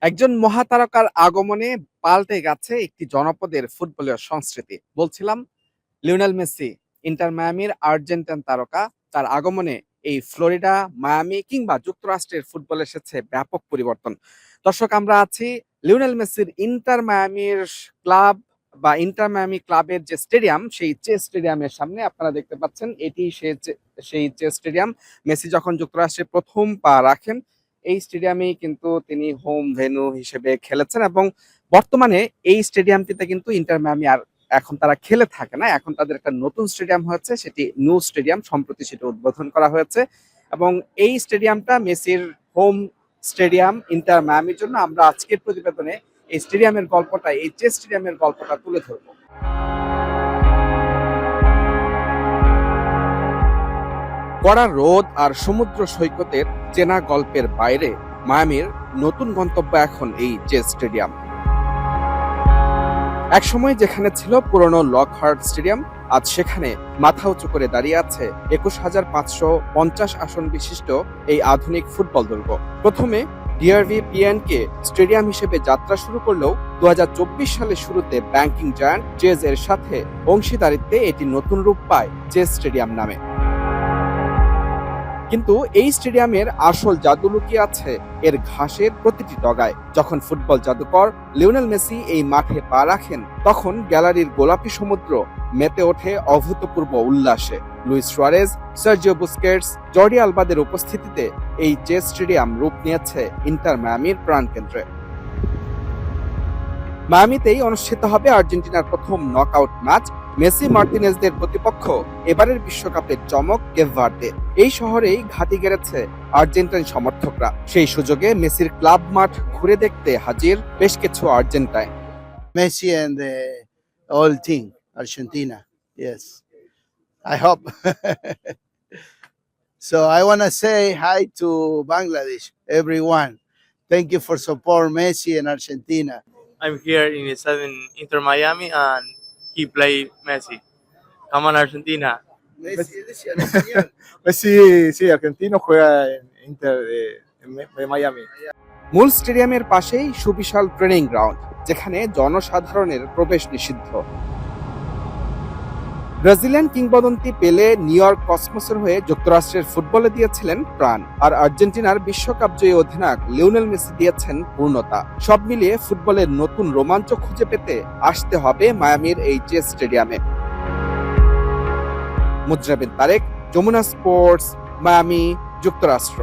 একজন মহাতারকার আগমনে পাল্টে গেছে একটি জনপদের ফুটবলের সংস্কৃতি। বলছিলাম লিওনেল মেসি, ইন্টার মায়ামির আর্জেন্টাইন তারকা। তার আগমনে এই ফ্লোরিডা, মায়ামি কিংবা যুক্তরাষ্ট্রের ফুটবল এসেছে ব্যাপক পরিবর্তন। দর্শক, আমরা আছি লিওনেল মেসির ইন্টার মায়ামির ক্লাব বা ইন্টার মায়ামি ক্লাবের যে স্টেডিয়াম, সেই চেস স্টেডিয়ামের সামনে। আপনারা দেখতে পাচ্ছেন এটি সেই চেস স্টেডিয়াম। মেসি যখন যুক্তরাষ্ট্রে প্রথম পা রাখেন, এই স্টেডিয়ামেই কিন্তু তিনি হোম ভেন্যু হিসেবে খেলেছেন এবং বর্তমানে এই স্টেডিয়ামটিতে কিন্তু ইন্টার মায়ামি আর এখন তারা খেলে থাকে না। এখন তাদের একটা নতুন স্টেডিয়াম হয়েছে, সেটি নিউ স্টেডিয়াম। সম্প্রতি সেটা উদ্বোধন করা হয়েছে এবং এই স্টেডিয়ামটা মেসির হোম স্টেডিয়াম ইন্টার মায়ামির জন্য আমরা আজকের প্রতিবেদনে এই স্টেডিয়ামের গল্পটা, এই চেস স্টেডিয়ামের গল্পটা তুলে ধরবো। কড়া রোদ আর সমুদ্র সৈকতের চেনা গল্পের বাইরে মায়ামির নতুন গন্তব্য এখন এই চেস স্টেডিয়াম। একসময় যেখানে ছিল পুরনো লকহার্ট স্টেডিয়াম, আজ সেখানে মাথা উঁচু করে দাঁড়িয়ে আছে ২১,৫৫০ আসন বিশিষ্ট এই আধুনিক ফুটবল দুর্গ। প্রথমে ডিআরভি পিএনকে স্টেডিয়াম হিসেবে যাত্রা শুরু করলেও ২০২৪ সালের শুরুতে ব্যাংকিং জায়ান্ট চেজ এর সাথে অংশীদারিত্বে এটি নতুন রূপ পায় চেস স্টেডিয়াম নামে। কিন্তু এই স্টেডিয়ামের আসল জাদু লুকিয়ে আছে এর ঘাসের প্রতিটি ডগায়। যখন ফুটবল জাদুকর লিওনেল মেসি এই মাঠে পা রাখেন, তখন গ্যালারির গোলাপি সমুদ্র মেতে ওঠে অভূতপূর্ব উল্লাসে। Luis Suarez, Sergio Busquets, Jordi আলবাদের উপস্থিতিতে এই চেস স্টেডিয়াম রূপ নিয়েছে ইন্টার মায়ামির প্রাণকেন্দ্রে। মায়ামিতেই অনুষ্ঠিত হবে আর্জেন্টিনার প্রথম নকআউট ম্যাচ। মেসি মার্টিনেজদের প্রতিপক্ষ এবারের বিশ্বকাপের চমক কেপ ভার্দে। এই শহরেই ঘাঁটি গেড়েছে আর্জেন্টাইন সমর্থকরা। সেই সুযোগে মেসির ক্লাব মাঠ ঘুরে দেখতে হাজির বেশ কিছু Argentine. Messi and the whole team, Argentina. Yes, I hope. So I want to say hi to Bangladesh, everyone. Thank you for support Messi and Argentina. I'm here in Inter Miami and he play Messi. Come on Argentina. Messi, decía en español. Sí, sí, argentino juega en Inter de Miami. মূল স্টেডিয়ামের পাশেই সুবিশাল training ground, যেখানে জনসাধারণের প্রবেশ নিষিদ্ধ। Brazilian কিংবদন্তি পেলে নিউ ইয়র্ক কসমোসের হয়ে যুক্তরাষ্ট্রের ফুটবলে দিয়েছিলেন প্রাণ, আর আর্জেন্টিনার বিশ্বকাপ জয়ী অধিনায়ক লিওনেল মেসি দিয়েছেন পূর্ণতা। সব মিলিয়ে ফুটবলের নতুন রোমাঞ্চ খুঁজে পেতে আসতে হবে মায়ামির এই চেস স্টেডিয়ামে। মুজরাবিন তারেক, যমুনা স্পোর্টস, মায়ামি, যুক্তরাষ্ট্র।